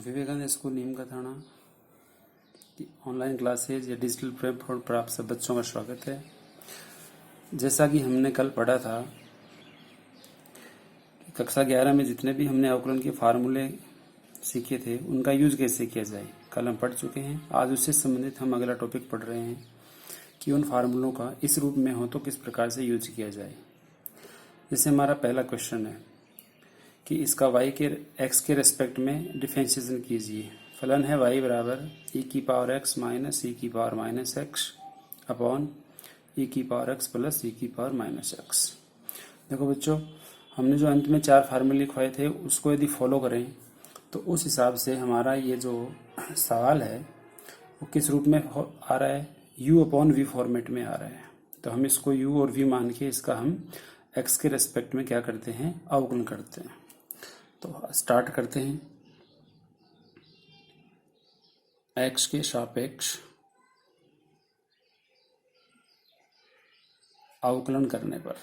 Vivekananda school नीम का थाना की ऑनलाइन क्लासेज या डिजिटल प्लेटफॉर्म पर आप सब बच्चों का स्वागत है। जैसा कि हमने कल पढ़ा था कि कक्षा 11 में जितने भी हमने अवकलन के फार्मूले सीखे थे उनका यूज कैसे किया जाए, कल हम पढ़ चुके हैं। आज उससे संबंधित हम अगला टॉपिक पढ़ रहे हैं कि उन फार्मूलों का इस रूप में हो तो किस प्रकार से यूज किया जाए। जैसे हमारा पहला क्वेश्चन है कि इसका x के रेस्पेक्ट में डिफरेंशिएशन कीजिए। फलन है y बराबर e की पावर x माइनस e की power minus x upon e की पावर x प्लस e की पावर माइनस x। देखो बच्चों, हमने जो अंत में 4 फार्मूले लिखवाए थे उसको यदि फॉलो करें तो उस हिसाब से हमारा ये जो सवाल है वो किस रूप में आ रहा है, u अपॉन v फॉर्मेट में आ रहा है। तो हम इसको u और v मान के इसका हम x के रेस्पेक्ट में क्या करते हैं, अवकलन करते हैं। तो स्टार्ट करते हैं। x के सापेक्ष अवकलन करने पर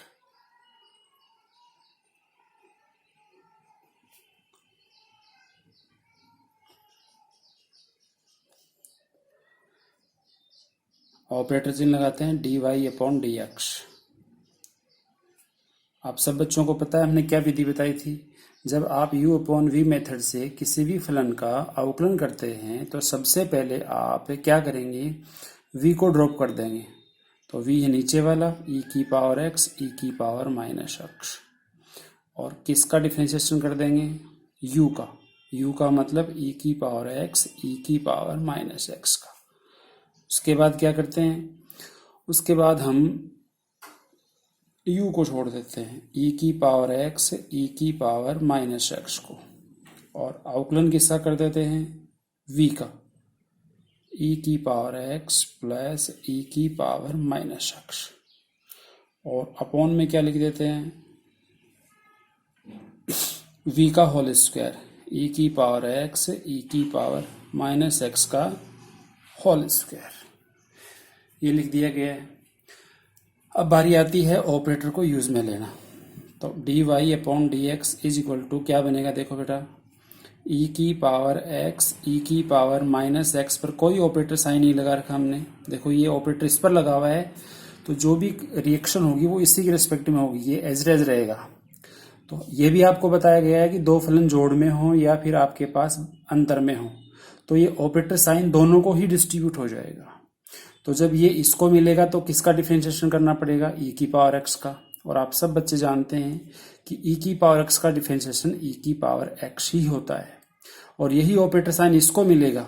ऑपरेटर चिन्ह लगाते हैं dy अपॉन dx। आप सब बच्चों को पता है हमने क्या विधि बताई थी। जब आप u अपॉन v मेथड से किसी भी फलन का अवकलन करते हैं तो सबसे पहले आप क्या करेंगे, v को ड्रॉप कर देंगे। तो v है नीचे वाला e की पावर x e की पावर माइनस x, और किसका डिफरेंशिएशन कर देंगे, u का मतलब e की पावर x e की पावर माइनस x का। उसके बाद क्या करते हैं, उसके बाद हम u को छोड़ देते हैं, e की पावर x e की पावर माइनस x को, और अवकलन किसका कर देते हैं, v का e की पावर x प्लस e की पावर माइनस x, और अपॉन में क्या लिख देते हैं, v का होल स्क्वायर e की पावर x e की पावर माइनस x का होल स्क्वायर, ये लिख दिया गया है। अब बारी आती है ऑपरेटर को यूज में लेना। तो dy upon dx is equal to क्या बनेगा, देखो बेटा, e की पावर x e की पावर माइनस x पर कोई ऑपरेटर साइन नहीं लगा रखा हमने। देखो ये ऑपरेटर इस पर लगा हुआ है तो जो भी रिएक्शन होगी वो इसी के रिस्पेक्ट में होगी, ये एज रहेगा। तो ये भी आपको बताया गया है कि दो फलन जोड़ में हो या फिर आपके पास अंतर में हो तो ये ऑपरेटर साइन दोनों को ही डिस्ट्रीब्यूट हो जाएगा। तो जब ये इसको मिलेगा तो किसका डिफरेंशिएशन करना पड़ेगा, e की पावर x का। और आप सब बच्चे जानते हैं कि e की पावर x का डिफरेंशिएशन e की पावर x ही होता है, और यही ऑपरेटर साइन इसको मिलेगा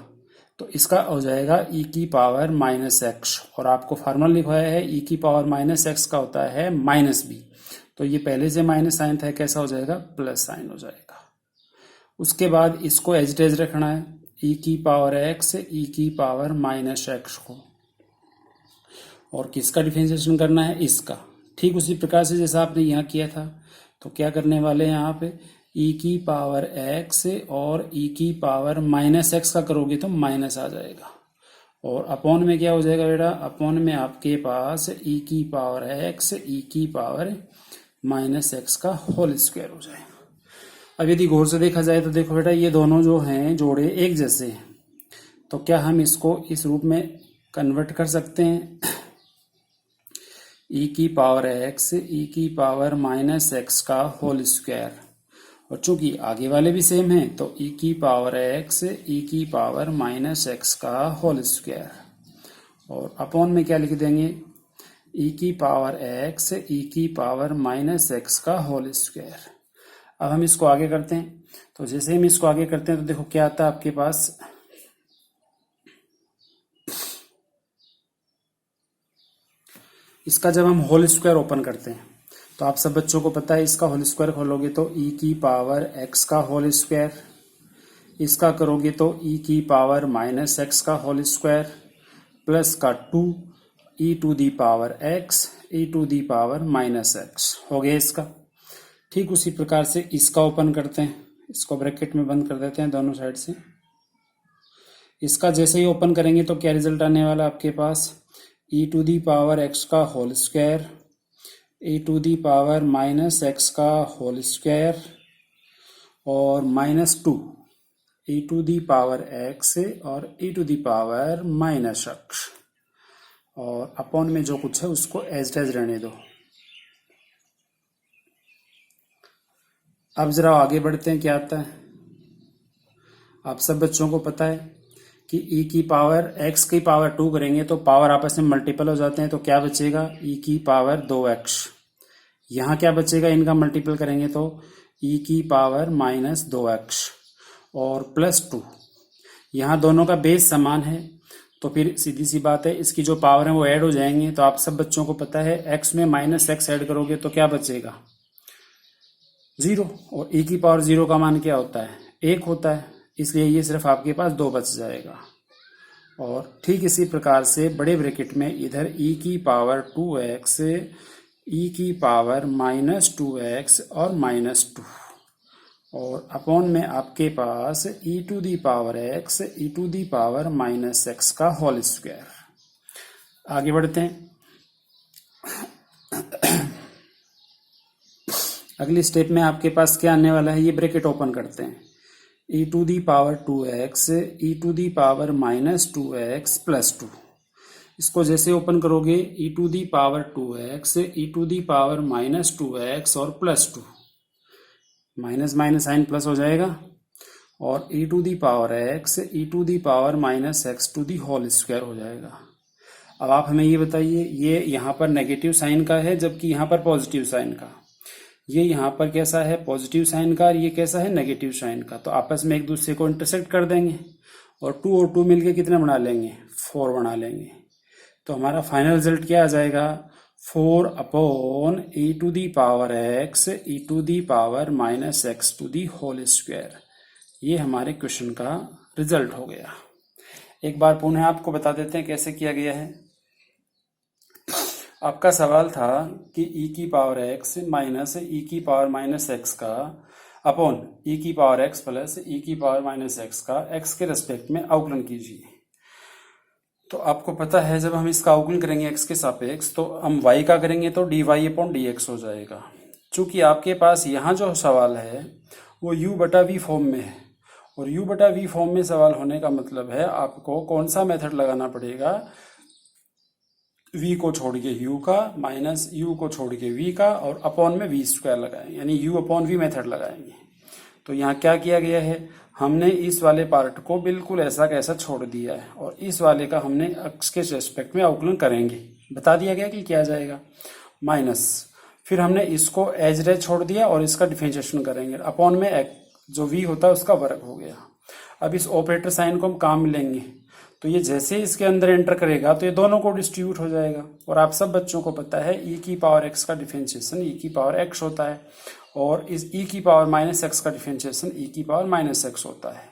तो इसका हो जाएगा e की पावर माइनस x, और आपको फार्मूला लिखवाया है e की पावर माइनस x का होता है माइनस b। तो ये पहले से माइनस साइन था, कैसा हो जाएगा, प्लस साइन हो जाएगा। उसके बाद इसको एज इट इज रखना है, e की पावर x e की पावर माइनस x को, और किसका डिफरेंशिएशन करना है, इसका। ठीक उसी प्रकार से जैसा आपने यहाँ किया था। तो क्या करने वाले हैं यहाँ पे, e की पावर x और e की पावर माइनस x का करोगे तो माइनस आ जाएगा, और अपॉन में क्या हो जाएगा बेटा, अपॉन में आपके पास e की पावर x e की पावर माइनस x का होल स्क्वायर हो जाएगा। अब यदि गौर से देखा जाए तो देखो बेटा, ये दोनों जो हैं जोड़े एक जैसे हैं, तो क्या हम इसको इस रूप में कन्वर्ट कर सकते हैं, e की पावर x e की पावर माइनस x का होल स्क्वायर, और चूंकि आगे वाले भी सेम हैं तो e की पावर x e की पावर माइनस x का होल स्क्वायर, और अपॉन में क्या लिख देंगे, e की पावर x e की पावर माइनस x का होल स्क्वायर। अब हम इसको आगे करते हैं। तो जैसे हम इसको आगे करते हैं तो देखो क्या आता है आपके पास, इसका जब हम होल स्क्वायर ओपन करते हैं तो आप सब बच्चों को पता है इसका होल स्क्वायर खोलोगे तो e की पावर x का होल स्क्वायर, इसका करोगे तो e की पावर माइनस x का होल स्क्वायर प्लस का 2 e to the power x e to the power minus x हो गया इसका। ठीक उसी प्रकार से इसका ओपन करते हैं, इसको ब्रैकेट में बंद कर देते हैं दोनों साइड से। इसका जैसे ही ओपन करेंगे तो क्या रिजल्ट आने वाला आपके पास, e to the power x का whole square e to the power minus x का होल स्क्वायर और -2 e to the power X और e to the power minus X, और अपॉन में जो कुछ है उसको एज इट एज रहने दो। अब जरा आगे बढ़ते हैं, क्या आता है। आप सब बच्चों को पता है कि e की पावर x की पावर 2 करेंगे तो पावर आपस में मल्टीपल हो जाते हैं, तो क्या बचेगा, e की पावर 2x। यहाँ क्या बचेगा, इनका मल्टीपल करेंगे तो e की पावर माइनस 2x और प्लस 2। यहाँ दोनों का बेस समान है तो फिर सीधी सी बात है, इसकी जो पावर है वो ऐड हो जाएंगे। तो आप सब बच्चों को पता है x में माइनस x ऐड करोगे तो क्या बचेगा, 0, और e की पावर 0 का मान क्या होता है, 1 होता है, इसलिए ये सिर्फ आपके पास 2 बच जाएगा। और ठीक इसी प्रकार से बड़े ब्रैकेट में इधर e की पावर 2x, e की पावर माइनस 2x और माइनस 2, और अपॉन में आपके पास e to the power x, e to the power minus x का होल स्क्वायर। आगे बढ़ते हैं। अगली स्टेप में आपके पास क्या आने वाला है, ये ब्रैकेट ओपन करते हैं, e to the power 2x, e to the power minus 2x plus 2। इसको जैसे ओपन करोगे e to the power 2x, e to the power minus 2x और plus 2, minus minus sign plus हो जाएगा, और e to the power x, e to the power minus x to the whole square हो जाएगा। अब आप हमें ये बताइए, ये यहाँ पर नेगेटिव साइन का है जबकि यहाँ पर पॉजिटिव साइन का, ये यहाँ पर कैसा है, पॉजिटिव साइन का, और ये कैसा है, नेगेटिव साइन का। तो आपस में एक दूसरे को इंटरसेक्ट कर देंगे और 2 और 2 मिलके कितने बना लेंगे, 4 बना लेंगे। तो हमारा फाइनल रिजल्ट क्या आ जाएगा, 4 upon e to the power x, e to the power minus x to the whole square. ये हमारे क्वेश्चन का रिजल्ट हो गया। एक बार पुनः आपको बता देते हैं कैसे किया गया है। आपका सवाल था कि e की पावर x माइनस e की पावर माइनस x का अपॉन e की पावर x प्लस e की पावर माइनस x का x के रेस्पेक्ट में अवकलन कीजिए। तो आपको पता है जब हम इसका अवकलन करेंगे x के सापेक्ष तो हम y का करेंगे तो dy अपॉन dx हो जाएगा। चूंकि आपके पास यहाँ जो सवाल है वो u बटा v फॉर्म में है, और u बटा v फॉर्म में सवाल होने का मतलब है आपको कौन सा मेथड लगाना पड़ेगा, v को छोड़ के u का, माइनस u को छोड़ के v का, और अपॉन में v स्क्वायर लगाएंगे, यानी u अपॉन v मेथड लगाएंगे। तो यहाँ क्या किया गया है, हमने इस वाले पार्ट को बिल्कुल ऐसा कैसा छोड़ दिया है, और इस वाले का हमने x के रेस्पेक्ट में अवकलन करेंगे। बता दिया गया कि क्या जाएगा, माइनस, फिर हमने इसको एज रेज छोड़ दिया और इसका डिफरेंशिएशन करेंगे, अपॉन में जो v होता है उसका वर्ग हो गया। अब इस ऑपरेटर साइन को हम काम में लेंगे, तो ये जैसे इसके अंदर एंटर करेगा तो ये दोनों को डिस्ट्रीब्यूट हो जाएगा। और आप सब बच्चों को पता है e की पावर x का डिफरेंशिएशन e की पावर x होता है, और इस e की पावर माइनस x का डिफरेंशिएशन e की पावर माइनस x होता है।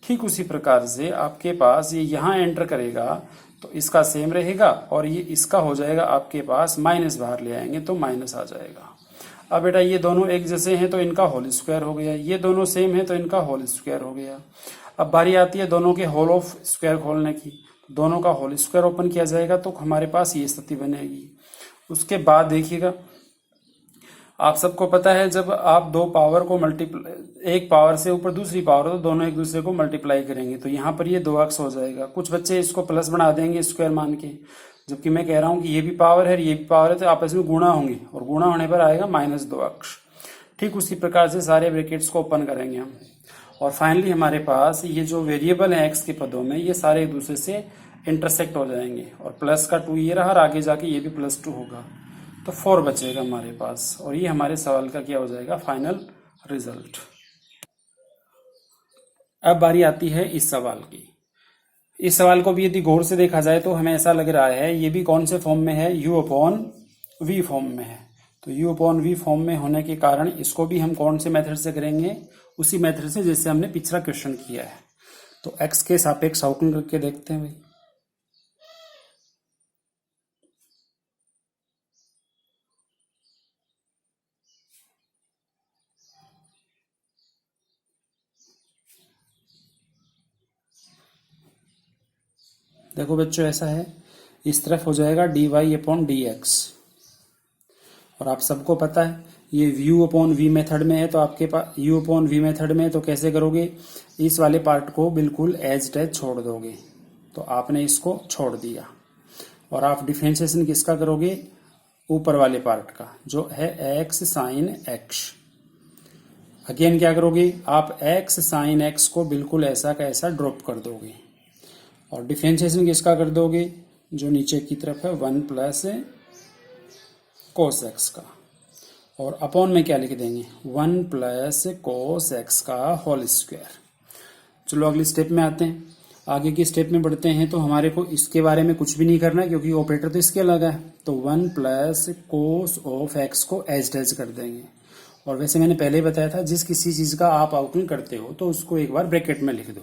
ठीक उसी प्रकार से आपके पास ये यहाँ एंटर करेगा तो इसका सेम रहेगा, और ये इसका हो जाएगा आपके पास माइनस, बाहर ले आएंगे तो माइनस आ जाएगा। अब बेटा ये दोनों एक जैसे हैं तो इनका होल स्क्वायर हो गया, ये दोनों सेम है तो इनका होल स्क्वायर हो गया। अब बारी आती है दोनों के होल ऑफ स्क्वायर खोलने की, दोनों का होल स्क्वायर ओपन किया जाएगा तो हमारे पास ये स्थिति बनेगी। उसके बाद देखिएगा, आप सबको पता है जब आप दो पावर को मल्टीप्लाई, एक पावर से ऊपर दूसरी पावर हो तो दोनों एक दूसरे को मल्टीप्लाई करेंगे, तो यहाँ पर ये 2x हो जाएगा। कुछ बच्चे इसको प्लस बना देंगे स्क्वायर मान के, जबकि मैं कह रहा हूँ कि ये भी पावर है ये भी पावर है, तो आपस में गुणा होंगे और गुणा होने पर आएगा माइनस 2x। ठीक उसी प्रकार से सारे ब्रैकेट्स को ओपन करेंगे हम, और फाइनली हमारे पास ये जो वेरिएबल है x के पदों में ये सारे एक दूसरे से इंटरसेक्ट हो जाएंगे, और प्लस का 2 ये रहा और आगे जाके ये भी प्लस 2 होगा, तो 4 बचेगा हमारे पास, और ये हमारे सवाल का क्या हो जाएगा, फाइनल रिजल्ट। अब बारी आती है इस सवाल की। इस सवाल को भी यदि गौर से देखा जाए तो हमें ऐसा लग रहा है ये भी कौन से फॉर्म में है, u अपॉन v फॉर्म में है। तो u अपॉन v फॉर्म में होने के कारण इसको भी हम कौन से मेथड से करेंगे, उसी मेथड से जैसे हमने पिछला क्वेश्चन किया है। तो x के सापेक्ष अवकलन करके देखते हैं भाई। देखो बच्चों ऐसा है, इस तरफ हो जाएगा dy अपॉन dx, और आप सबको पता है ये u अपॉन v मेथड में है, तो आपके पास u अपॉन v मेथड में है, तो कैसे करोगे, इस वाले पार्ट को बिल्कुल एज इट इज छोड़ दोगे। तो आपने इसको छोड़ दिया और आप डिफरेंशिएशन किसका करोगे, ऊपर वाले पार्ट का जो है x साइन x। अगेन क्या करोगे, आप x साइन x को बिल्कुल ऐसा का ऐसा ड्रॉप कर दोगे और डिफरेंशिएशन किसका कर दोगे, जो नीचे की तरफ है 1 प्लस कोस एक्स का, और अपॉन में क्या लिख देंगे 1 प्लस कोस एक्स का होल स्क्वायर। चलो अगली स्टेप में आते हैं, आगे की स्टेप में बढ़ते हैं। तो हमारे को इसके बारे में कुछ भी नहीं करना है क्योंकि ऑपरेटर तो इसके अलग है, तो 1 प्लस कोस ऑफ एक्स को एज इट इज कर देंगे। और वैसे मैंने पहले ही बताया था जिस किसी चीज का आप आउटलाइन करते हो तो उसको एक बार ब्रैकेट में लिख दो,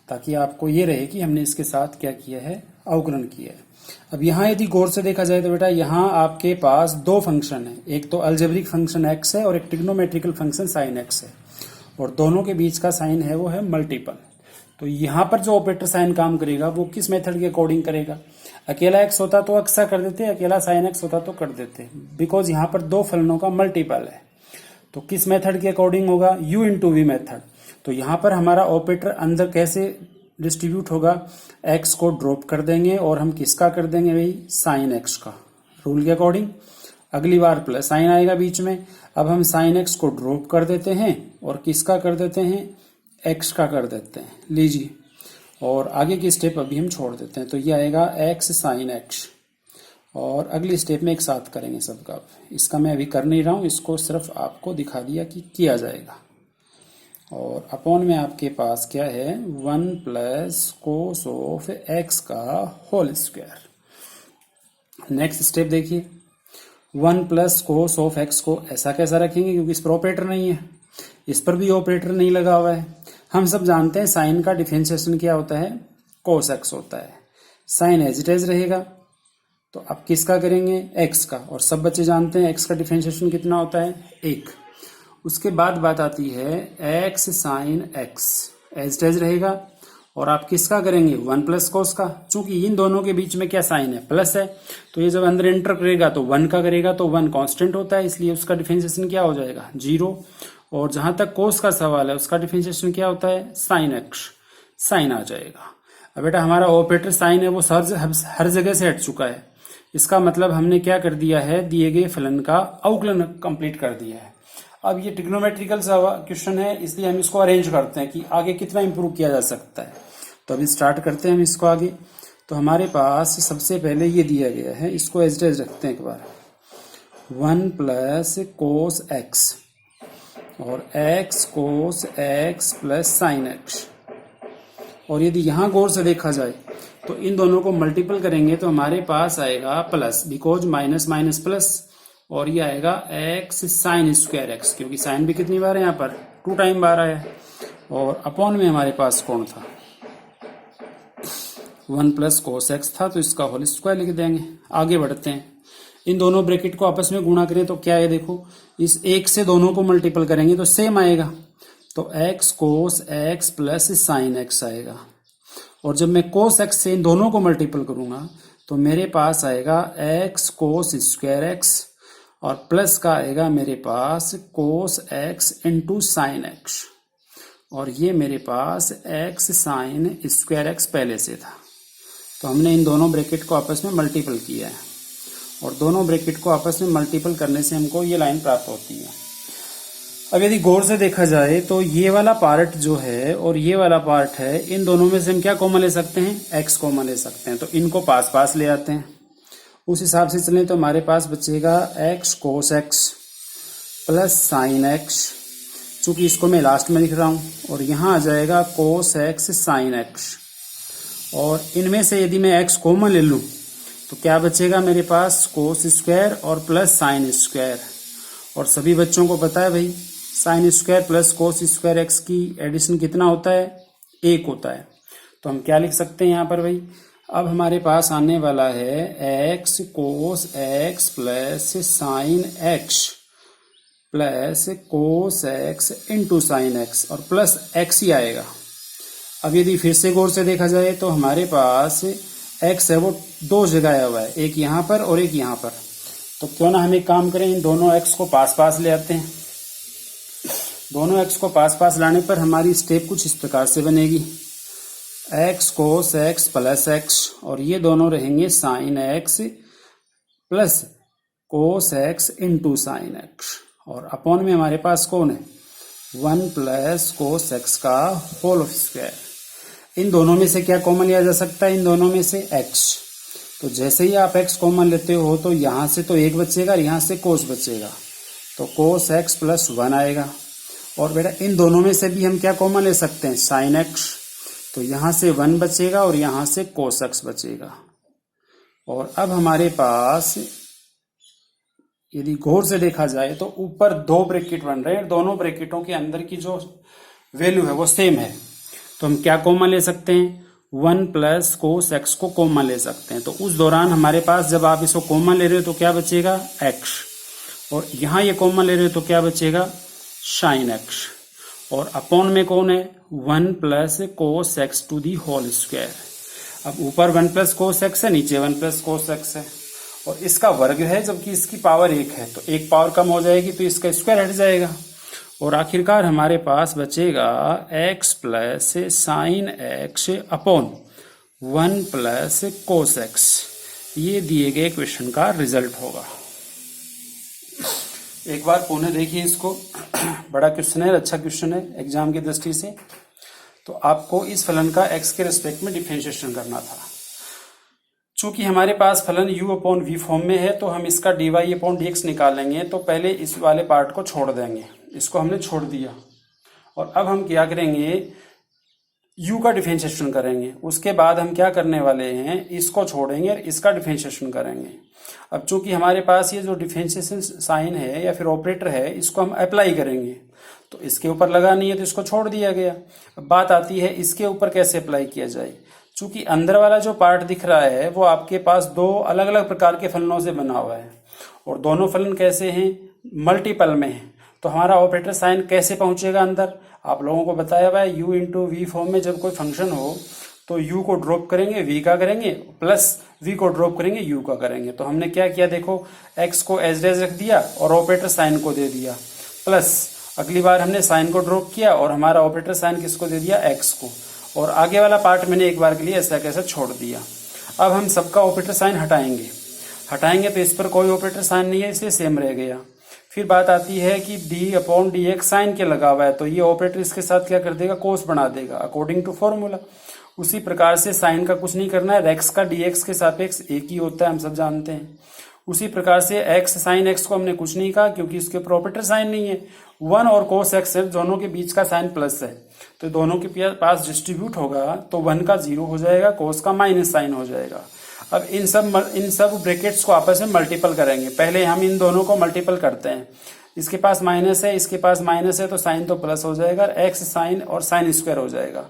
ताकि आपको ये रहे कि हमने इसके साथ क्या किया है, अवकलन किया है। अब यहाँ यदि गौर से देखा जाए तो बेटा यहाँ आपके पास दो फंक्शन है, एक तो अलजेब्रिक फंक्शन x है और एक ट्रिग्नोमेट्रिकल फंक्शन साइन x है, और दोनों के बीच का साइन है वो है मल्टीपल। तो यहाँ पर जो ऑपरेटर साइन काम करेगा वो किस मेथड के अकॉर्डिंग करेगा, अकेला x होता तो अक्सा कर देते, अकेला साइन x होता तो कर देते, बिकॉज यहाँ पर दो फलनों का मल्टीपल है। तो किस मेथड के अकॉर्डिंग होगा, u इंटू वी मेथड। तो यहाँ पर हमारा ऑपरेटर अंदर कैसे डिस्ट्रीब्यूट होगा, x को ड्रॉप कर देंगे और हम किसका कर देंगे भाई, साइन x का, रूल के अकॉर्डिंग। अगली बार प्लस साइन आएगा बीच में, अब हम साइन x को ड्रॉप कर देते हैं और किसका कर देते हैं, x का कर देते हैं, लीजिए। और आगे की स्टेप अभी हम छोड़ देते हैं, तो ये आएगा x साइन x, और अगली स्टेप में एक साथ करेंगे सबका। इसका मैं अभी कर नहीं रहा हूँ, इसको सिर्फ आपको दिखा दिया कि किया जाएगा। और अपॉन में आपके पास क्या है, 1 प्लस कोस ऑफ एक्स का होल स्क्वायर। नेक्स्ट स्टेप देखिए, 1 प्लस कोस ऑफ एक्स को ऐसा कैसा रखेंगे, क्योंकि इस पर ऑपरेटर नहीं है, इस पर भी ऑपरेटर नहीं लगा हुआ है। हम सब जानते हैं साइन का डिफरेंशिएशन क्या होता है, कोस एक्स होता है, साइन एज इट इज रहेगा। तो अब किसका करेंगे, एक्स का, और सब बच्चे जानते हैं एक्स का डिफरेंशिएशन कितना होता है, 1। उसके बाद बात आती है x sine x, as it is रहेगा, और आप किसका करेंगे, 1 प्लस कोस का। चूंकि इन दोनों के बीच में क्या साइन है, प्लस है, तो ये जब अंदर एंटर करेगा तो 1 का करेगा, तो 1 कांस्टेंट होता है, इसलिए उसका डिफरेंशिएशन क्या हो जाएगा, 0। और जहां तक कोस का सवाल है उसका डिफरेंशिएशन क्या होता है, साइन एक्स, साइन आ जाएगा। अब बेटा हमारा ऑपरेटर साइन है वो हर जगह से हट चुका है, इसका मतलब हमने क्या कर दिया है, दिए गए फलन का अवकलन कंप्लीट कर दिया है। अब ये ट्रिग्नोमेट्रिकल क्वेश्चन है, इसलिए हम इसको अरेंज करते हैं कि आगे कितना इंप्रूव किया जा सकता है। तो अभी स्टार्ट करते हैं हम इसको आगे। तो हमारे पास सबसे पहले ये दिया गया है, इसको एज इट इज रखते हैं एक बार, 1 प्लस कोस एक्स और x कोस x प्लस साइन एक्स। और यदि यहां गौर से देखा जाए तो इन दोनों को मल्टीपल करेंगे तो हमारे पास आएगा plus, because minus minus plus, और ये आएगा x साइन स्क्वायर x, क्योंकि साइन भी कितनी बार है यहाँ पर, 2 टाइम बार आया है। और अपॉन में हमारे पास कौन था, 1 प्लस कोस एक्स था, तो इसका होल स्क्वायर लिख देंगे। आगे बढ़ते हैं, इन दोनों ब्रैकेट को आपस में गुणा करें तो क्या है, देखो इस 1 से दोनों को मल्टीपल करेंगे तो सेम आएगा, तो x कोस x प्लस साइन x आएगा। और जब मैं कोस x से इन दोनों को मल्टीपल करूंगा तो मेरे पास आएगा x कोस स्क्वायर x, और प्लस का आएगा मेरे पास cos x into sine x, और ये मेरे पास x साइन स्क्वायर x पहले से था। तो हमने इन दोनों ब्रैकेट को आपस में मल्टीपल किया है, और दोनों ब्रैकेट को आपस में मल्टीपल करने से हमको ये लाइन प्राप्त होती है। अब यदि गौर से देखा जाए तो ये वाला पार्ट जो है और ये वाला पार्ट है, इन दोनों में से हम क्या कॉमन ले सकते हैं, x कॉमन ले सकते हैं, तो इनको पास पास ले आते हैं। उस हिसाब से चलें तो हमारे पास बचेगा x कोस x प्लस साइन x, चूंकि इसको मैं लास्ट में लिख रहा हूं, और यहाँ आ जाएगा कोस x साइन x। और इनमें से यदि मैं x कॉमन ले लूं तो क्या बचेगा मेरे पास, कोस स्क्वायर और प्लस साइन स्क्वायर। और सभी बच्चों को पता है भाई sine square plus cos square x की एडिशन कितना होता है, 1 होता है। तो हम क्या लिख सकते हैं यहाँ पर भाई, अब हमारे पास आने वाला है x कोस x plus sign x plus cos x into sine x, और प्लस x ही आएगा। अब यदि फिर से गौर से देखा जाए तो हमारे पास x है वो 2 जगह आया हुआ है, एक यहाँ पर और एक यहाँ पर, तो क्यों ना हम एक काम करें, इन दोनों एक्स को पास पास ले आते हैं। दोनों एक्स को पास पास लाने पर हमारी स्टेप कुछ इस प्रकार से बनेगी, एक्स कोस एक्स प्लस एक्स, और ये दोनों रहेंगे sine x plus cos x into sine x, और अपॉन में हमारे पास कौन है 1 प्लस कोस एक्स का होल स्क्वायर। इन दोनों में से क्या कॉमन लिया जा सकता है, इन दोनों में से एक्स। तो जैसे ही आप एक्स कॉमन लेते हो तो यहां से तो एक बचेगा और यहां से कोस बचेगा, तो कोस एक्स प्लस 1 आएगा। और बेटा इन दोनों में से भी हम क्या कॉमन ले सकते हैं, साइन एक्स, तो यहां से 1 बचेगा और यहां से कोस एक्स बचेगा। और अब हमारे पास यदि गौर से देखा जाए तो ऊपर 2 ब्रैकेट बन रहे हैं, दोनों ब्रैकेटों के अंदर की जो वैल्यू है वो सेम है, तो हम क्या कॉमन ले सकते हैं, 1 प्लस कोस एक्स को कॉमन ले सकते हैं। तो उस दौरान हमारे पास जब आप इसको कॉमन ले रहे हो तो क्या बचेगा एक्स, और यहां ये कॉमन ले रहे हो तो क्या बचेगा साइन एक्स, और अपॉन में कौन है 1 plus cos x to the whole square. अब ऊपर 1 प्लस कोस एक्स है, नीचे 1 प्लस कोस एक्स है, और इसका वर्ग है जबकि इसकी पावर 1 है, तो एक पावर कम हो जाएगी तो इसका स्क्वायर हट जाएगा, और आखिरकार हमारे पास बचेगा x plus sine x upon 1 plus cos x. ये दिए गए क्वेश्चन का रिजल्ट होगा। एक बार पुनः देखिए इसको, बड़ा क्वेश्चन है, अच्छा क्वेश्चन है एग्जाम की दृष्टि से। तो आपको इस फलन का x के रिस्पेक्ट में डिफरेंशिएशन करना था। चूंकि हमारे पास फलन u अपॉन v फॉर्म में है तो हम इसका dy अपॉन dx निकालेंगे, तो पहले इस वाले पार्ट को छोड़ देंगे, इसको हमने छोड़ दिया, और अब हम क्या करेंगे u का डिफरेंशिएशन करेंगे। उसके बाद हम क्या करने वाले हैं, इसको छोड़ेंगे और इसका डिफरेंशिएशन करेंगे। अब चूंकि हमारे पास ये जो डिफरेंशिएशन साइन है या फिर ऑपरेटर है, इसको हम अप्लाई करेंगे, तो इसके ऊपर लगा नहीं है तो इसको छोड़ दिया गया। अब बात आती है इसके ऊपर कैसे अप्लाई किया जाए। चूंकि अंदर वाला जो पार्ट दिख रहा है वो आपके पास 2 अलग अलग प्रकार के फलनों से बना हुआ है, और दोनों फलन कैसे हैं, मल्टीपल में है, तो हमारा ऑपरेटर साइन कैसे पहुंचेगा अंदर, आप लोगों को बताया हुआ है u इंटू वी फॉर्म में जब कोई फंक्शन हो तो u को ड्रॉप करेंगे v का करेंगे, प्लस v को ड्रॉप करेंगे u का करेंगे। तो हमने क्या किया, देखो x को एज डेज रख दिया और ऑपरेटर साइन को दे दिया, प्लस अगली बार हमने साइन को ड्रॉप किया और हमारा ऑपरेटर साइन किसको दे दिया, x को, और आगे वाला पार्ट मैंने एक बार के लिए ऐसा कैसा छोड़ दिया। अब हम सबका ऑपरेटर साइन हटाएंगे तो इस पर कोई ऑपरेटर साइन नहीं है, इसलिए सेम रह गया। फिर बात आती है कि d upon d x sine के लगा हुआ है, तो ये ऑपरेटर इसके साथ क्या कर देगा, कोस बना देगा अकॉर्डिंग टू फॉर्मूला। उसी प्रकार से साइन का कुछ नहीं करना है, रेक्स का dx के सापेक्ष एक ही होता है, हम सब जानते हैं। उसी प्रकार से x साइन x को हमने कुछ नहीं कहा क्योंकि इसके ऊपर ऑपरेटर साइन नहीं है। 1 और कोस x है, दोनों के बीच का साइन प्लस है, तो दोनों के पास डिस्ट्रीब्यूट होगा तो 1 का 0 हो जाएगा, कोस का माइनस साइन हो जाएगा। अब इन सब ब्रैकेट्स को आपस में मल्टीपल करेंगे। पहले हम इन दोनों को मल्टीपल करते हैं, इसके पास माइनस है, इसके पास माइनस है, तो साइन तो प्लस हो जाएगा, एक्स साइन और साइन स्क्वायर हो जाएगा।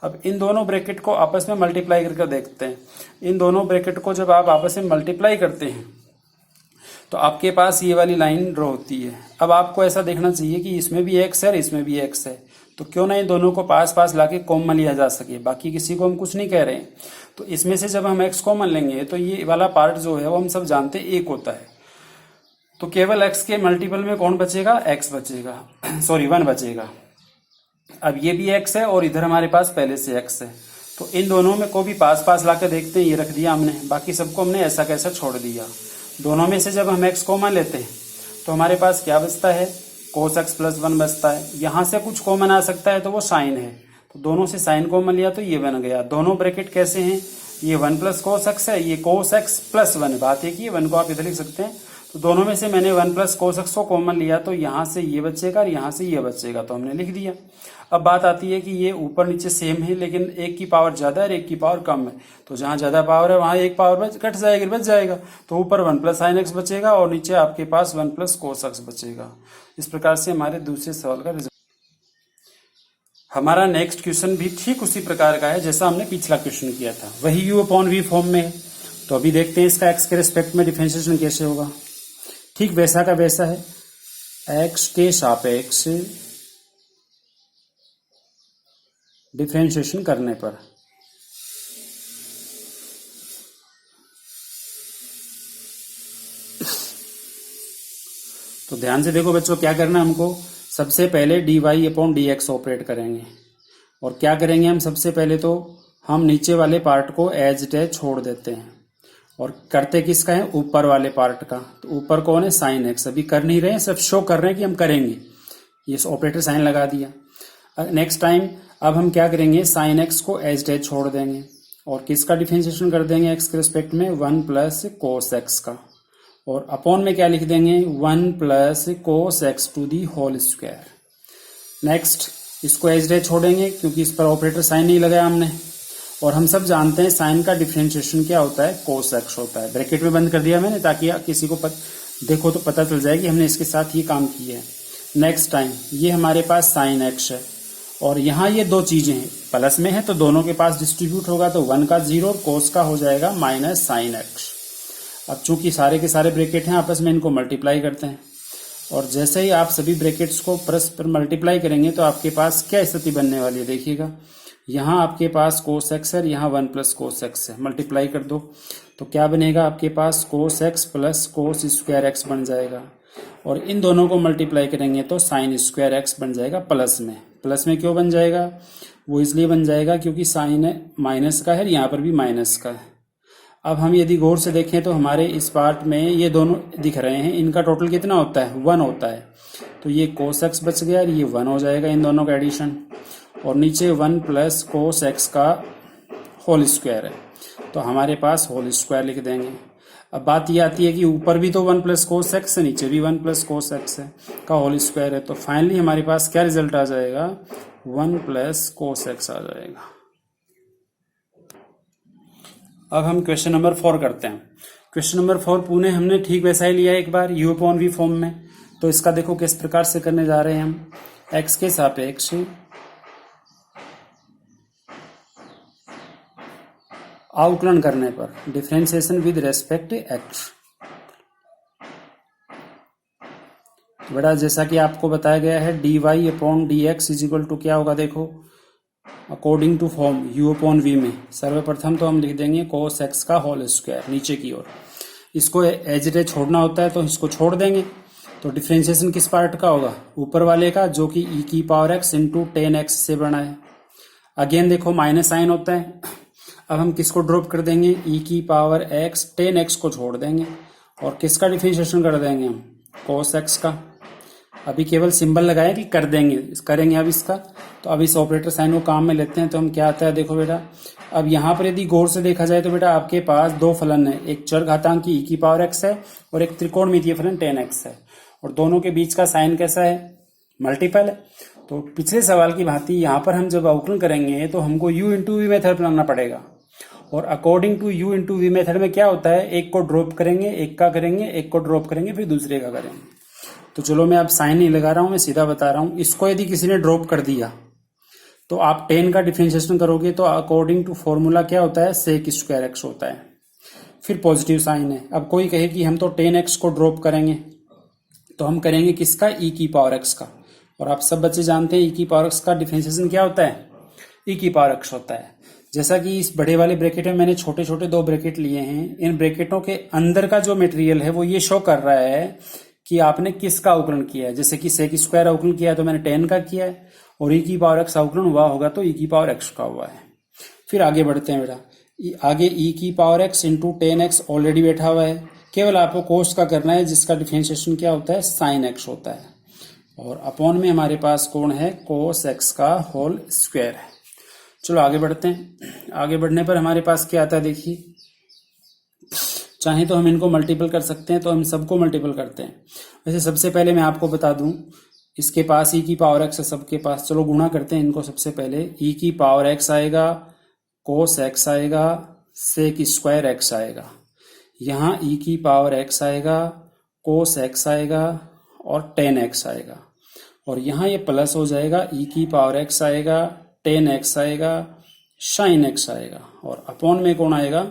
अब इन दोनों ब्रैकेट को आपस में मल्टीप्लाई करके देखते हैं। इन दोनों ब्रैकेट को जब आप आपस में मल्टीप्लाई करते हैं तो आपके पास ये वाली लाइन ड्रॉ होती है। अब आपको ऐसा देखना चाहिए कि इसमें भी एक्स है और इसमें भी एक्स है, तो क्यों ना इन दोनों को पास पास लाके कॉमन लिया जा सके, बाकी किसी को हम कुछ नहीं कह रहे हैं। तो इसमें से जब हम एक्स कॉमन लेंगे तो ये वाला पार्ट जो है वो हम सब जानते हैं 1 होता है, तो केवल एक्स के मल्टीपल में कौन बचेगा, एक्स बचेगा, सॉरी 1 बचेगा। अब ये भी एक्स है और इधर हमारे पास पहले से एक्स है, तो इन दोनों में को भी पास पास लाकर देखते हैं, ये रख दिया हमने, बाकी सबको हमने ऐसा कैसा छोड़ दिया। दोनों में से जब हम एक्स कॉमन लेते हैं तो हमारे पास क्या बचता है, कोस एक्स प्लस 1 बचता है। यहाँ से कुछ कॉमन आ सकता है तो वो साइन है, तो दोनों से साइन कॉमन लिया तो ये बन गया। दोनों ब्रैकेट कैसे हैं, ये 1 प्लस कोस एक्स है, ये कोस एक्स प्लस 1 है। बात है कि 1 को आप इधर लिख सकते हैं, तो दोनों में से मैंने 1 प्लस कोस एक्स को कॉमन लिया तो यहाँ से ये बचेगा और यहाँ से ये बचेगा, तो हमने लिख दिया। अब बात आती है कि ये ऊपर नीचे सेम है लेकिन एक की पावर ज्यादा है और एक की पावर कम है, तो जहां ज्यादा पावर है वहां एक पावर कट जाएगी, बच जाएगा, तो ऊपर 1 प्लस साइन एक्स बचेगा और नीचे आपके पास 1 प्लस कोस एक्स बचेगा। इस प्रकार से हमारे दूसरे सवाल का रिजल्ट। हमारा नेक्स्ट क्वेश्चन भी ठीक उसी प्रकार का है जैसा हमने पिछला क्वेश्चन किया था, वही u अपॉन v फॉर्म में है। तो अभी देखते हैं इसका x के रिस्पेक्ट में डिफरेंशिएशन कैसे होगा। ठीक वैसा का वैसा है, x के सापेक्ष डिफरेंशिएशन करने पर तो ध्यान से देखो बच्चों, क्या करना है हमको, सबसे पहले dy अपॉन dx ऑपरेट करेंगे। और क्या करेंगे हम, सबसे पहले तो हम नीचे वाले पार्ट को एज इट इज छोड़ देते हैं और करते किसका है, ऊपर वाले पार्ट का। तो ऊपर कौन है, साइन एक्स। अभी कर नहीं रहे हैं, सिर्फ शो कर रहे हैं कि हम करेंगे। ये ऑपरेटर साइन लगा दिया। नेक्स्ट टाइम अब हम क्या करेंगे, साइन एक्स को एज इट इज छोड़ देंगे और किसका डिफरेंशिएशन कर देंगे एक्स के रिस्पेक्ट में, 1 प्लस कोस एक्स का। और अपॉन में क्या लिख देंगे, 1 plus cos x to the whole square. Next इसको एज इट इज छोड़ेंगे क्योंकि इस पर ऑपरेटर साइन नहीं लगाया हमने। और हम सब जानते हैं साइन का डिफरेंशिएशन क्या होता है, कोस एक्स होता है। ब्रैकेट में बंद कर दिया मैंने ताकि किसी को देखो तो पता चल जाए कि हमने इसके साथ ये काम किया है। नेक्स्ट टाइम ये हमारे पास साइन एक्स है और यहाँ ये दो चीजें हैं, प्लस में है तो दोनों के पास डिस्ट्रीब्यूट होगा, तो 1 का 0 और कोस का हो जाएगा माइनस साइन एक्स। अब चूंकि सारे के सारे ब्रैकेट हैं, आपस में इनको मल्टीप्लाई करते हैं और जैसे ही आप सभी ब्रैकेट्स को परस्पर मल्टीप्लाई करेंगे तो आपके पास क्या स्थिति बनने वाली है, देखिएगा। यहाँ आपके पास कोस एक्स है, यहाँ 1 प्लस कोस एक्स है, मल्टीप्लाई कर दो तो क्या बनेगा आपके पास, cos X plus cos square X बन जाएगा। और इन दोनों को मल्टीप्लाई करेंगे तो साइन स्क्वायर एक्स बन जाएगा प्लस में। प्लस में क्यों बन जाएगा, वो इसलिए बन जाएगा क्योंकि साइन माइनस का है, यहाँ पर भी माइनस का है। अब हम यदि गौर से देखें तो हमारे इस पार्ट में ये दोनों दिख रहे हैं, इनका टोटल कितना होता है, 1 होता है। तो ये कोस एक्स बच गया और ये 1 हो जाएगा इन दोनों का एडिशन। और नीचे 1 प्लस कोस एक्स का होल स्क्वायर है, तो हमारे पास होल स्क्वायर लिख देंगे। अब बात ये आती है कि ऊपर भी तो 1 प्लस कोस एक्स है, नीचे भी 1 प्लस कोस एक्स है का होल स्क्वायर है। तो फाइनली हमारे पास क्या रिजल्ट आ जाएगा, 1 प्लस कोस एक्स आ जाएगा। अब हम क्वेश्चन नंबर 4 करते हैं। क्वेश्चन नंबर 4 पुणे हमने ठीक वैसा ही लिया है एक बार u अपॉन v फॉर्म में। तो इसका देखो किस प्रकार से करने जा रहे हैं हम, x के सापेक्ष आउकलन करने पर डिफरेंशिएशन विद रेस्पेक्ट x। बेटा जैसा कि आपको बताया गया है dy upon dx is equal to क्या होगा, देखो according to form u upon v में सर्वप्रथम तो हम लिख देंगे cos x का होल स्क्वायर नीचे की ओर। इसको एज इट इज छोड़ना होता है तो इसको छोड़ देंगे। तो डिफरेंशिएशन किस पार्ट का होगा, ऊपर वाले का, जो कि e की पावर x इंटू 10x से बना है। अगेन देखो माइनस साइन होता है। अब हम किसको ड्रॉप कर देंगे, e की पावर x 10x को छोड़ देंगे और किसका डिफरेंशिएशन कर देंगे हम, cos x का। अभी केवल सिंबल लगाए कि कर देंगे, करेंगे अब इसका। तो अब इस ऑपरेटर साइन को काम में लेते हैं तो हम क्या आता है, देखो बेटा अब यहाँ पर यदि गौर से देखा जाए तो बेटा आपके पास दो फलन है, एक चर घातांक की e की पावर x है और एक त्रिकोणमितीय फलन 10x है। और दोनों के बीच का साइन कैसा है, मल्टीपल है। तो पिछले सवाल की भांति यहाँ पर हम जब अवकलन करेंगे तो हमको u इंटू वी मेथड अपनाना पड़ेगा। और according to u into v method में क्या होता है, एक को ड्रॉप करेंगे, एक का करेंगे, एक को ड्रॉप करेंगे, फिर दूसरे का करेंगे। तो चलो मैं अब साइन नहीं लगा रहा हूं, मैं सीधा बता रहा हूं। इसको यदि किसी ने ड्रॉप कर दिया तो आप 10 का डिफरेंशिएशन करोगे तो अकॉर्डिंग टू फॉर्मूला क्या होता है, सेक स्क्वायर एक्स होता है। फिर पॉजिटिव साइन है। अब कोई कहे कि हम तो 10x को ड्रॉप करेंगे तो हम करेंगे किसका, e की पावर x का। और आप सब बच्चे जानते हैं e की पावर x का डिफरेंशिएशन क्या होता है, e की पावर x होता है। जैसा कि इस बड़े वाले ब्रैकेट में मैंने छोटे छोटे दो ब्रैकेट लिए हैं, इन ब्रैकेटों के अंदर का जो मटेरियल है वो ये शो कर रहा है कि आपने किसका अवकलन किया है। जैसे कि सेक स्क्वायर अवकलन किया है तो मैंने 10 का किया है, और e की पावर x अवकलन हुआ होगा तो e की पावर x का हुआ है। फिर आगे बढ़ते हैं बेटा, आगे e की power x into 10x already बैठा हुआ है, केवल आपको कोस का करना है जिसका डिफरेंशिएशन क्या होता है, साइन x होता है। और अपॉन में हमारे पास कौन है, कोस x का होल स्क्वायर है। चलो आगे बढ़ते हैं। आगे बढ़ने पर हमारे पास क्या आता है, देखिए चाहे तो हम इनको मल्टीपल कर सकते हैं, तो हम सबको मल्टीपल करते हैं। वैसे सबसे पहले मैं आपको बता दूं, इसके पास e की पावर x है सबके पास, चलो गुणा करते हैं इनको। सबसे पहले e की पावर x आएगा, कोस x आएगा, सेक स्क्वायर x आएगा, यहाँ e की पावर x आएगा, कोस x आएगा और 10x आएगा, और यहाँ ये प्लस हो जाएगा, e की पावर x आएगा, 10x आएगा, साइन x आएगा, और अपॉन में कौन आएगा,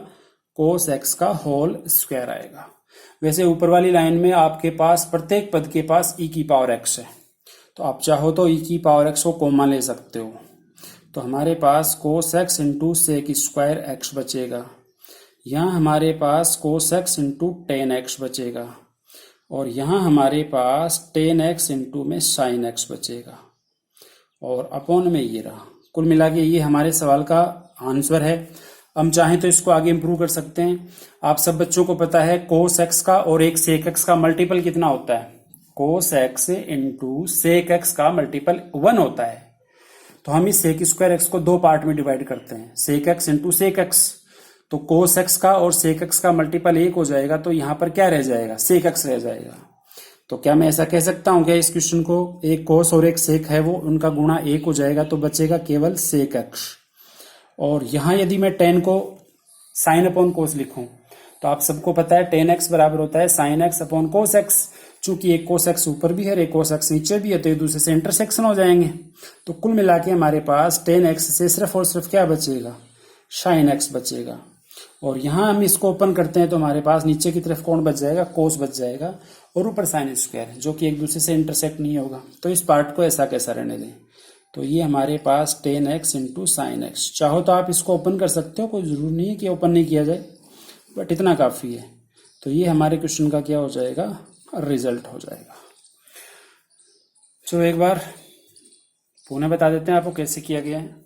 कोस x का होल स्क्वायर आएगा। वैसे ऊपर वाली लाइन में आपके पास प्रत्येक पद के पास e की पावर x है, तो आप चाहो तो e की पावर x को कॉमन ले सकते हो। तो हमारे पास cos x into sec square x बचेगा, यहाँ हमारे पास कोस x इंटू 10x बचेगा, और यहाँ हमारे पास टेन एक्स इंटू में साइन एक्स बचेगा और अपॉन में ये रहा। कुल मिला के ये हमारे सवाल का आंसर है। हम चाहें तो इसको आगे इंप्रूव कर सकते हैं। आप सब बच्चों को पता है कोस एक्स का और एक सेक एक्स का मल्टीपल कितना होता है। Cos x into sec x का मल्टीपल 1 होता है। तो हम इस सेक स्क्वायर एक्स को दो पार्ट में डिवाइड करते हैं, sec x into sec x. तो कोस एक्स का और सेक एक्स का मल्टीपल 1 हो जाएगा, तो यहां पर क्या रह जाएगा, सेक एक्स रह जाएगा। तो क्या मैं ऐसा कह सकता हूं क्या इस क्वेश्चन को, एक कोस और एक सेक है वो उनका गुणा 1 हो जाएगा, तो बचेगा केवल सेक एक्स। और यहां यदि मैं टेन को साइन अपॉन कोस लिखूं तो आप सबको पता है टेन एक्स बराबर होता है sine x upon cos x. चूंकि एक कोस एक्स ऊपर भी है एक कोस एक्स नीचे भी है, तो एक दूसरे से इंटरसेक्शन हो जाएंगे। तो कुल मिला के हमारे पास टेन एक्स से सिर्फ और सिर्फ क्या बचेगा, साइन एक्स बचेगा। और यहां हम इसको ओपन करते हैं तो हमारे पास नीचे की तरफ कौन बच जाएगा, कोस बच जाएगा, और ऊपर साइन स्क्वायर जो कि एक दूसरे से इंटरसेक्ट नहीं होगा। तो इस पार्ट को ऐसा कैसा रहने दें। तो ये हमारे पास ten X into sine X. चाहो तो आप इसको ओपन कर सकते हो, कोई जरूरी नहीं है कि ओपन नहीं किया जाए, बट इतना काफी है। तो ये हमारे क्वेश्चन का क्या हो जाएगा, रिजल्ट हो जाएगा। चलो एक बार पुनः बता देते हैं आपको कैसे किया गया है।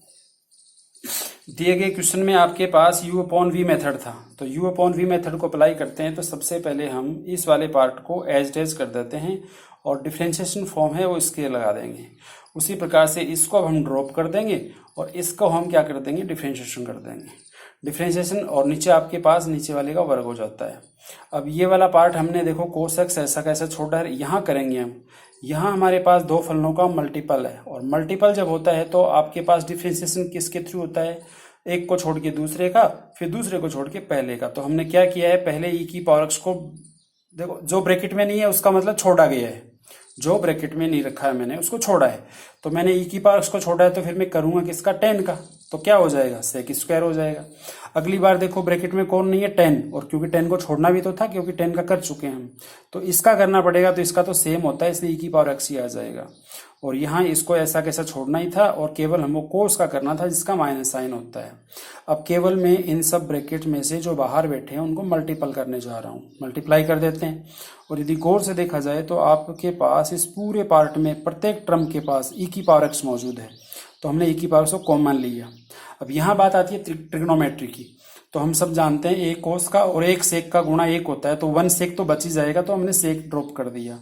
दिए गए क्वेश्चन में आपके पास u अपॉन वी मेथड था, तो u अपॉन वी मेथड को अप्लाई करते हैं। तो सबसे पहले हम इस वाले पार्ट को एज इट इज कर देते हैं और डिफरेंशिएशन फॉर्म है वो इसके लगा देंगे। उसी प्रकार से इसको अब हम ड्रॉप कर देंगे और इसको हम क्या कर देंगे, डिफरेंशिएशन कर देंगे। डिफरेंशिएशन और नीचे आपके पास नीचे वाले का वर्ग हो जाता है। अब ये वाला पार्ट हमने देखो कोस एक्स ऐसा कैसा छोड़ा है, यहाँ करेंगे हम। यहाँ हमारे पास दो फलनों का मल्टीपल है, और मल्टीपल जब होता है तो आपके पास डिफरेंशिएशन किसके थ्रू होता है, एक को छोड़ के दूसरे का, फिर दूसरे को छोड़ के पहले का। तो हमने क्या किया है, पहले ई की पावर एक्स को देखो, जो ब्रैकेट में नहीं है उसका मतलब छोड़ा गया है, जो ब्रैकेट में नहीं रखा है मैंने उसको छोड़ा है। तो मैंने ई की पावर एक्स को छोड़ा है, तो फिर मैं करूंगा किसका, टेन का। तो क्या हो जाएगा, सेक स्क्वायर हो जाएगा। अगली बार देखो ब्रैकेट में कौन नहीं है, टेन, और क्योंकि टेन को छोड़ना भी तो था क्योंकि टेन का कर चुके हैं हम, तो इसका करना पड़ेगा। तो इसका तो सेम होता है, इसलिए ई की पावर एक्स ही आ जाएगा। और यहाँ इसको ऐसा कैसा छोड़ना ही था, और केवल हमको कोस का करना था जिसका माइनस साइन होता है। अब केवल मैं इन सब ब्रैकेट में से जो बाहर बैठे हैं उनको मल्टीपल करने जा रहा हूँ, मल्टीप्लाई कर देते हैं। और यदि गौर से देखा जाए तो आपके पास इस पूरे पार्ट में प्रत्येक टर्म के पास ई की पावर एक्स मौजूद है, तो हमने ई की पावर को कॉमन लिया। अब यहाँ बात आती है ट्रिग्नोमेट्री की। तो हम सब जानते हैं एक कोस का और एक सेक का गुणा 1 होता है, तो 1 सेक तो बच ही जाएगा, तो हमने सेक ड्रॉप कर दिया।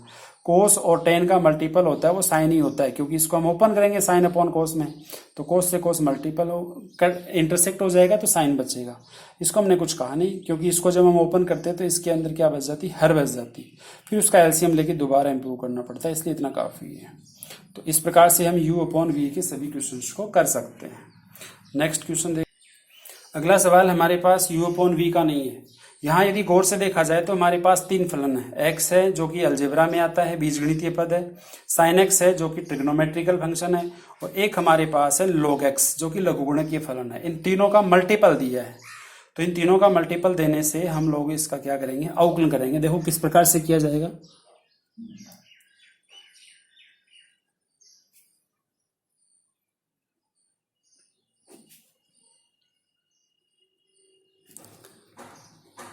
कोस और टेन का मल्टीपल होता है वो साइन ही होता है, क्योंकि इसको हम ओपन करेंगे साइन अपॉन कोस में, तो कोस से कोस मल्टीपल इंटरसेक्ट हो जाएगा, तो साइन बचेगा। इसको हमने कुछ कहा नहीं, क्योंकि इसको जब हम ओपन करते हैं तो इसके अंदर क्या बच जाती, हर बच जाती, फिर उसका एलसीएम लेके दोबारा इंप्रूव करना पड़ता है, इसलिए इतना काफी है। तो इस प्रकार से हम u अपॉन वी के सभी क्वेश्चन को कर सकते हैं। नेक्स्ट क्वेश्चन देख, अगला सवाल हमारे पास u अपॉन वी का नहीं है। यहाँ यदि गौर से देखा जाए तो हमारे पास तीन फलन है, x है जो कि अलजेब्रा में आता है, बीजगणितीय पद है, sin x है जो कि ट्रिग्नोमेट्रिकल फंक्शन है, और एक हमारे पास है log x जो कि लघुगुणकीय फलन है। इन तीनों का मल्टीपल दिया है, तो इन तीनों का मल्टीपल देने से हम लोग इसका क्या करेंगे, अवकलन करेंगे। देखो किस प्रकार से किया जाएगा।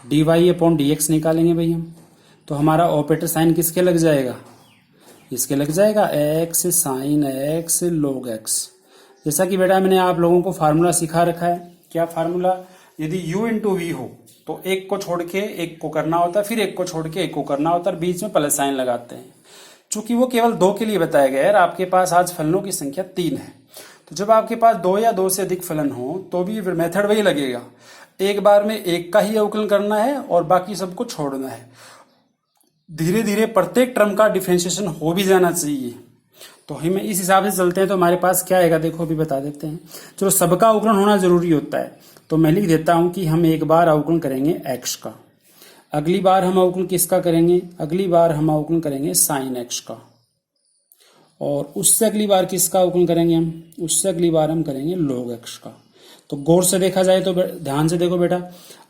dy अपॉन dx निकालेंगे भाई हम, तो हमारा ऑपरेटर साइन किसके लग जाएगा, इसके लग जाएगा, x sine x log x। जैसा कि बेटा मैंने आप लोगों को फार्मूला सिखा रखा है। क्या फार्मूला, यदि u इंटू वी हो तो एक को छोड़ के एक को करना होता है, फिर एक को छोड़ के एक को करना होता है, बीच में प्लस साइन लगाते हैं। चूंकि वो केवल 2 के लिए बताया गया है, आपके पास आज फलनों की संख्या 3 है, तो जब आपके पास 2 या 2 से अधिक फलन हो तो भी मेथड वही लगेगा, एक बार में एक का ही अवकलन करना है और बाकी सबको छोड़ना है। धीरे धीरे प्रत्येक टर्म का डिफरेंशिएशन हो भी जाना चाहिए। तो हम इस हिसाब से चलते हैं, तो हमारे पास क्या आएगा, देखो अभी बता देते हैं। चलो सबका अवकलन होना जरूरी होता है, तो मैं लिख देता हूं कि हम एक बार अवकलन करेंगे x का, अगली बार हम अवकलन किसका करेंगे, अगली बार हम अवकलन करेंगे साइन x का, और उससे अगली बार किसका अवकलन करेंगे हम, उससे अगली बार हम करेंगे log x का। तो गौर से देखा जाए तो ध्यान से देखो बेटा,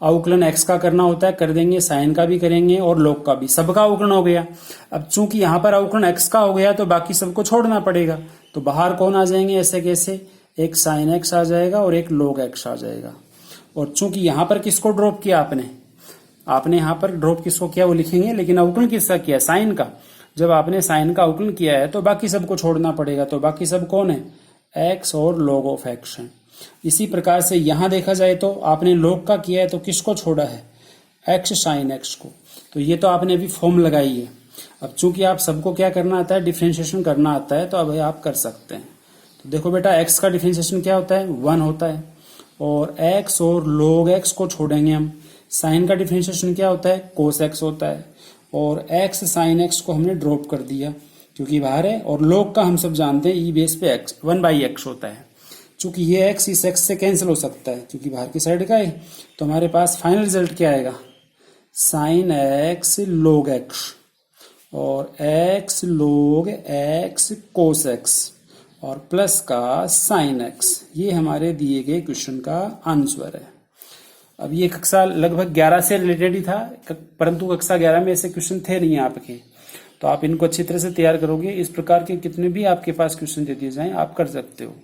अवकलन x का करना होता है, कर देंगे, साइन का भी करेंगे और log का भी, सबका अवकलन हो गया। अब चूंकि यहाँ पर अवकलन x का हो गया तो बाकी सबको छोड़ना पड़ेगा, तो बाहर कौन आ जाएंगे, ऐसे कैसे, एक साइन x आ जाएगा और एक log x आ जाएगा। और चूंकि यहाँ पर किसको ड्रॉप किया आपने, आपने यहाँ पर ड्रॉप किसको किया वो लिखेंगे, लेकिन अवकलन किसका किया, साइन का। जब आपने साइन का अवकलन किया है तो बाकी सबको छोड़ना पड़ेगा, तो बाकी सब कौन है, एक्स और log ऑफ एक्स है। इसी प्रकार से यहां देखा जाए तो आपने log का किया है तो किसको छोड़ा है, एक्स साइन एक्स को। तो ये तो आपने अभी फॉर्म लगाई है। अब चूंकि आप सबको क्या करना आता है, डिफरेंशिएशन करना आता है, तो अब आप कर सकते हैं। तो देखो बेटा, एक्स का डिफरेंशिएशन क्या होता है, 1 होता है, और एक्स और log एक्स को छोड़ेंगे हम। साइन का डिफरेंशिएशन क्या होता है, कोस एक्स होता है, और एक्स साइन एक्स को हमने ड्रॉप कर दिया क्योंकि बाहर है, और log का हम सब जानते हैं ई बेस पे एक्स 1/x होता है। चूंकि ये एक्स इस एक्स से कैंसिल हो सकता है क्योंकि बाहर की साइड का है, तो हमारे पास फाइनल रिजल्ट क्या आएगा, साइन एक्स log एक्स और x log x cos x और प्लस का साइन एक्स। ये हमारे दिए गए क्वेश्चन का आंसर है। अब ये कक्षा लगभग 11 से रिलेटेड ही था, परंतु कक्षा 11 में ऐसे क्वेश्चन थे नहीं आपके, तो आप इनको अच्छी तरह से तैयार करोगे। इस प्रकार के कितने भी आपके पास क्वेश्चन दे दिए जाएं आप कर सकते हो।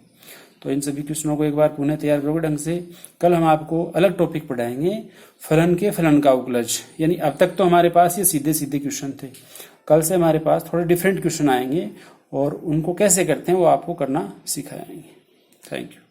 तो इन सभी क्वेश्चनों को एक बार पुनः तैयार करोगे ढंग से। कल हम आपको अलग टॉपिक पढ़ाएंगे, फलन के फलन का अवकलज। यानी अब तक तो हमारे पास ये सीधे सीधे क्वेश्चन थे, कल से हमारे पास थोड़े डिफरेंट क्वेश्चन आएंगे और उनको कैसे करते हैं वो आपको करना सिखाएंगे। Thank you.